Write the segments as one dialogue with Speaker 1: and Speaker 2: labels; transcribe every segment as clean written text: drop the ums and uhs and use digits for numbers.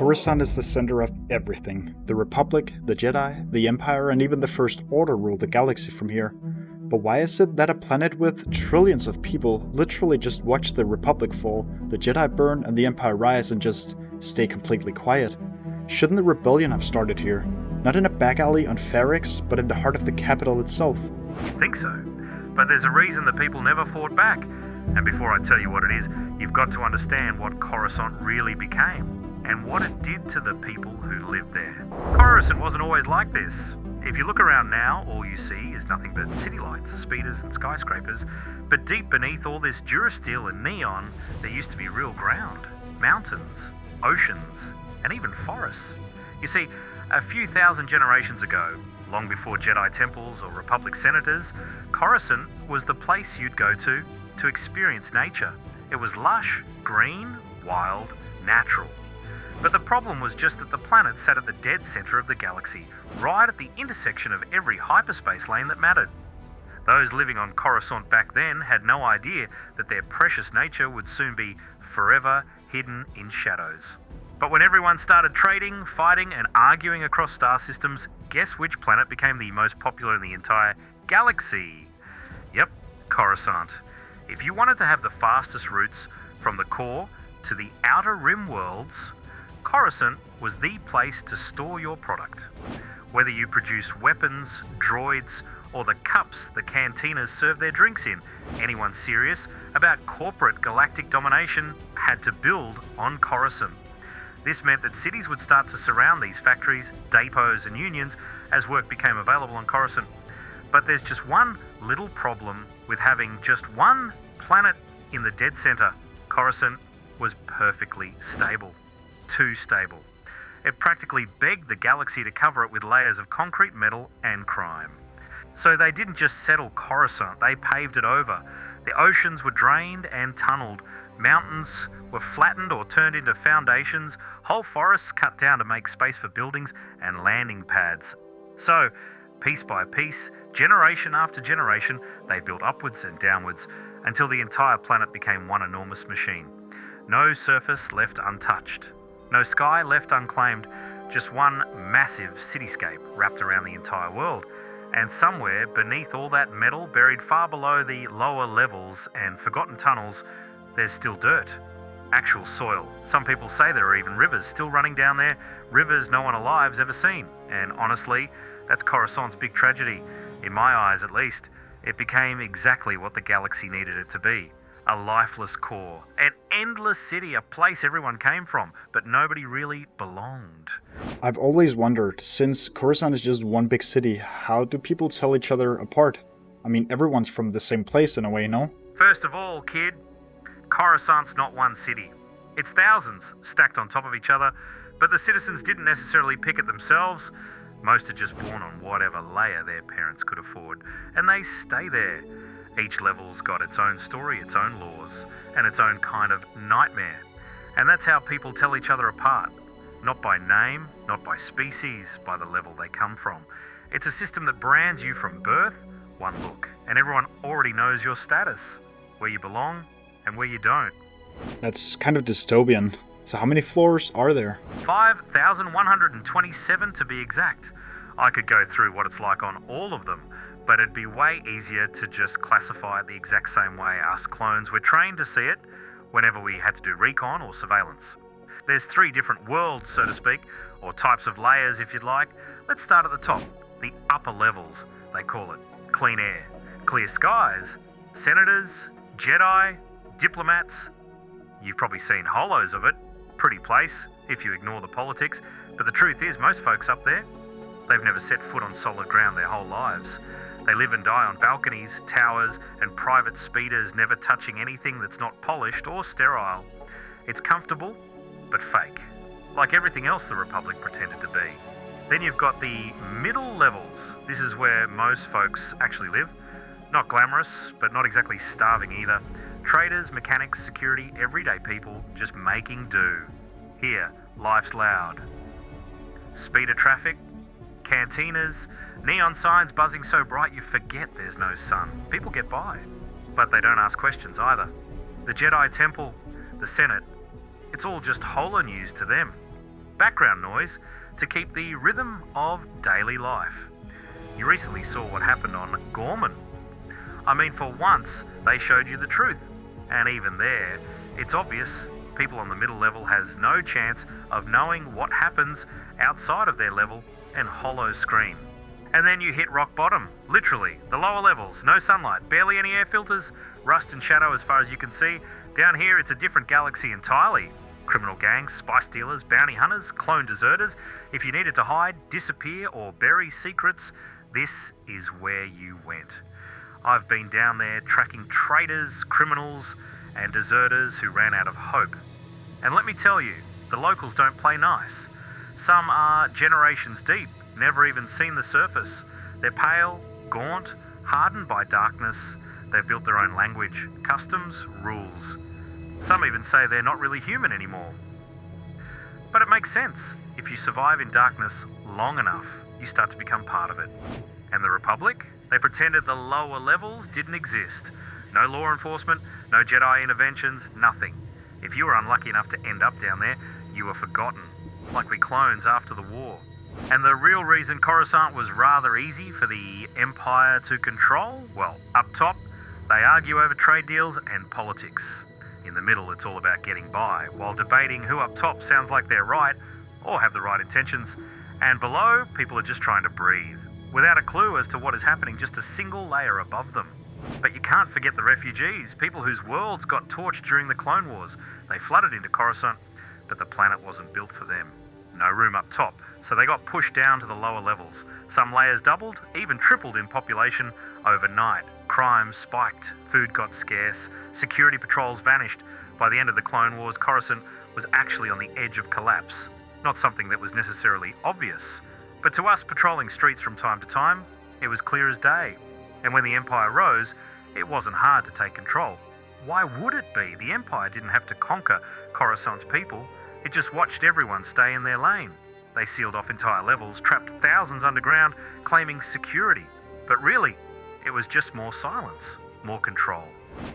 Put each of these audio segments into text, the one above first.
Speaker 1: Coruscant is the center of everything. The Republic, the Jedi, the Empire, and even the First Order rule the galaxy from here. But why is it that a planet with trillions of people literally just watch the Republic fall, the Jedi burn, and the Empire rise and just stay completely quiet? Shouldn't the rebellion have started here? Not in a back alley on Ferrix, but in the heart of the capital itself.
Speaker 2: You'd think so, but there's a reason the people never fought back. And before I tell you what it is, you've got to understand what Coruscant really became, and what it did to the people who lived there. Coruscant wasn't always like this. If you look around now, all you see is nothing but city lights, speeders and skyscrapers, but deep beneath all this durasteel and neon, there used to be real ground, mountains, oceans, and even forests. You see, a few thousand generations ago, long before Jedi temples or Republic senators, Coruscant was the place you'd go to experience nature. It was lush, green, wild, natural. But the problem was just that the planet sat at the dead center of the galaxy, right at the intersection of every hyperspace lane that mattered. Those living on Coruscant back then had no idea that their precious nature would soon be forever hidden in shadows. But when everyone started trading, fighting, and arguing across star systems, guess which planet became the most popular in the entire galaxy? Yep, Coruscant. If you wanted to have the fastest routes from the core to the outer rim worlds, Coruscant was the place to store your product. Whether you produce weapons, droids, or the cups the cantinas serve their drinks in, anyone serious about corporate galactic domination had to build on Coruscant. This meant that cities would start to surround these factories, depots, and unions as work became available on Coruscant. But there's just one little problem with having just one planet in the dead center. Coruscant was perfectly stable. Too stable. It practically begged the galaxy to cover it with layers of concrete, metal, and crime. So they didn't just settle Coruscant, they paved it over. The oceans were drained and tunneled. Mountains were flattened or turned into foundations, whole forests cut down to make space for buildings and landing pads. So, piece by piece, generation after generation, they built upwards and downwards until the entire planet became one enormous machine. No surface left untouched. No sky left unclaimed, just one massive cityscape wrapped around the entire world. And somewhere beneath all that metal, buried far below the lower levels and forgotten tunnels, there's still dirt. Actual soil. Some people say there are even rivers still running down there, rivers no one alive's ever seen. And honestly, that's Coruscant's big tragedy. In my eyes, at least, it became exactly what the galaxy needed it to be. A lifeless core, an endless city, a place everyone came from, but nobody really belonged.
Speaker 1: I've always wondered, since Coruscant is just one big city, how do people tell each other apart? I mean, everyone's from the same place in a way, no?
Speaker 2: First of all, kid, Coruscant's not one city. It's thousands stacked on top of each other, but the citizens didn't necessarily pick it themselves. Most are just born on whatever layer their parents could afford, and they stay there. Each level's got its own story, its own laws, and its own kind of nightmare. And that's how people tell each other apart. Not by name, not by species, by the level they come from. It's a system that brands you from birth, one look, and everyone already knows your status, where you belong and where you don't.
Speaker 1: That's kind of dystopian. So how many floors are there?
Speaker 2: 5,127 to be exact. I could go through what it's like on all of them, but it'd be way easier to just classify it the exact same way us clones were trained to see it whenever we had to do recon or surveillance. There's 3 different worlds, so to speak, or types of layers if you'd like. Let's start at the top, the upper levels, they call it. Clean air, clear skies, senators, Jedi, diplomats. You've probably seen holos of it. Pretty place, if you ignore the politics, but the truth is most folks up there, they've never set foot on solid ground their whole lives. They live and die on balconies, towers, and private speeders, never touching anything that's not polished or sterile. It's comfortable, but fake, like everything else the Republic pretended to be. Then you've got the middle levels. This is where most folks actually live. Not glamorous, but not exactly starving either. Traders, mechanics, security, everyday people just making do. Here, life's loud. Speeder traffic, cantinas, neon signs buzzing so bright you forget there's no sun. People get by, but they don't ask questions either. The Jedi Temple, the Senate, it's all just holo news to them. background noise to keep the rhythm of daily life. You recently saw what happened on Gorman. I mean, for once, they showed you the truth. And even there, it's obvious people on the middle level has no chance of knowing what happens outside of their level and hollow screen. And then you hit rock bottom, literally. The lower levels, no sunlight, barely any air filters, rust and shadow as far as you can see. Down here, it's a different galaxy entirely. Criminal gangs, spice dealers, bounty hunters, clone deserters. If you needed to hide, disappear, or bury secrets, this is where you went. I've been down there tracking traitors, criminals, and deserters who ran out of hope. And let me tell you, the locals don't play nice. Some are generations deep, never even seen the surface. They're pale, gaunt, hardened by darkness. They've built their own language, customs, rules. Some even say they're not really human anymore. But it makes sense. If you survive in darkness long enough, you start to become part of it. And the Republic? They pretended the lower levels didn't exist. No law enforcement, no Jedi interventions, nothing. If you were unlucky enough to end up down there, you were forgotten, like we clones after the war. And the real reason Coruscant was rather easy for the Empire to control? Well, up top, they argue over trade deals and politics. In the middle, it's all about getting by, while debating who up top sounds like they're right, or have the right intentions. And below, people are just trying to breathe, without a clue as to what is happening just a single layer above them. But you can't forget the refugees, people whose worlds got torched during the Clone Wars. They flooded into Coruscant, but the planet wasn't built for them. No room up top, so they got pushed down to the lower levels. Some layers doubled, even tripled in population overnight. Crime spiked, food got scarce, security patrols vanished. By the end of the Clone Wars, Coruscant was actually on the edge of collapse. Not something that was necessarily obvious, but to us patrolling streets from time to time, it was clear as day. And when the Empire rose, it wasn't hard to take control. Why would it be? The Empire didn't have to conquer Coruscant's people. It just watched everyone stay in their lane. They sealed off entire levels, trapped thousands underground, claiming security. But really, it was just more silence, more control.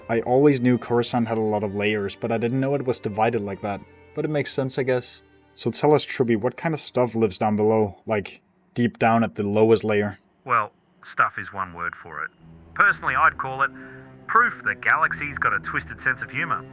Speaker 1: I always knew Coruscant had a lot of layers, but I didn't know it was divided like that. But it makes sense, I guess. So tell us, Troopy, what kind of stuff lives down below, like deep down at the lowest layer?
Speaker 2: Well, stuff is one word for it. Personally, I'd call it proof the galaxy's got a twisted sense of humour.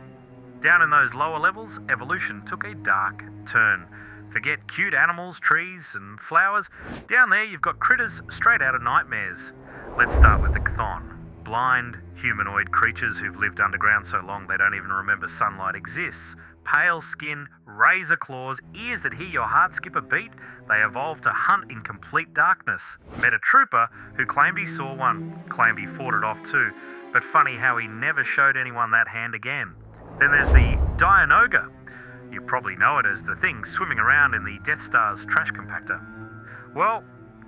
Speaker 2: Down in those lower levels, evolution took a dark turn. Forget cute animals, trees, and flowers. Down there, you've got critters straight out of nightmares. Let's start with the Chthon. Blind, humanoid creatures who've lived underground so long they don't even remember sunlight exists. Pale skin, razor claws, ears that hear your heart skip a beat. They evolved to hunt in complete darkness. Met a trooper who claimed he saw one, claimed he fought it off too. But funny how he never showed anyone that hand again. Then there's the Dianoga. You probably know it as the thing swimming around in the Death Star's trash compactor. Well,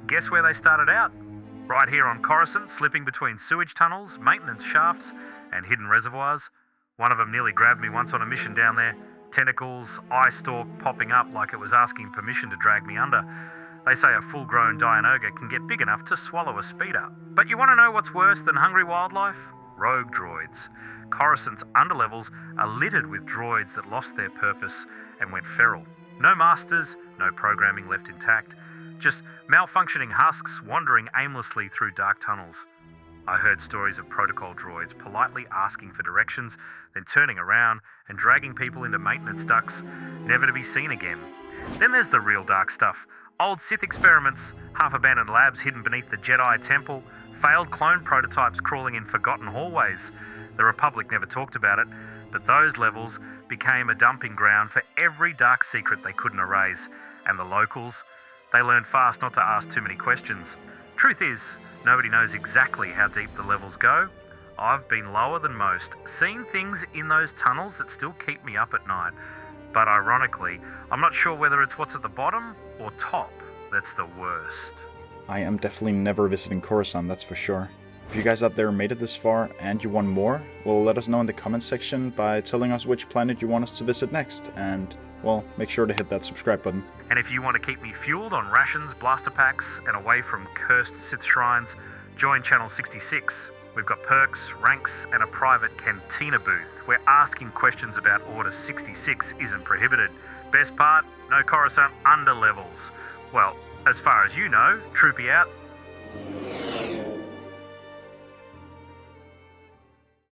Speaker 2: guess where they started out? Right here on Coruscant, slipping between sewage tunnels, maintenance shafts, and hidden reservoirs. One of them nearly grabbed me once on a mission down there. Tentacles, eye stalk popping up like it was asking permission to drag me under. They say a full-grown Dianoga can get big enough to swallow a speeder. But you want to know what's worse than hungry wildlife? Rogue droids. Coruscant's underlevels are littered with droids that lost their purpose and went feral. No masters, no programming left intact. Just malfunctioning husks wandering aimlessly through dark tunnels. I heard stories of protocol droids politely asking for directions, then turning around and dragging people into maintenance ducts, never to be seen again. Then there's the real dark stuff. Old Sith experiments, half-abandoned labs hidden beneath the Jedi temple, failed clone prototypes crawling in forgotten hallways. The Republic never talked about it, but those levels became a dumping ground for every dark secret they couldn't erase. And the locals, they learned fast not to ask too many questions. Truth is, nobody knows exactly how deep the levels go. I've been lower than most, seen things in those tunnels that still keep me up at night. But ironically, I'm not sure whether it's what's at the bottom or top that's the worst.
Speaker 1: I am definitely never visiting Coruscant, that's for sure. If you guys out there made it this far and you want more, well, let us know in the comments section by telling us which planet you want us to visit next, and, well, make sure to hit that subscribe button.
Speaker 2: And if you want to keep me fueled on rations, blaster packs, and away from cursed Sith shrines, join Channel 66. We've got perks, ranks, and a private cantina booth where asking questions about Order 66 isn't prohibited. Best part, no Coruscant underlevels. Well, as far as you know, Troopy out.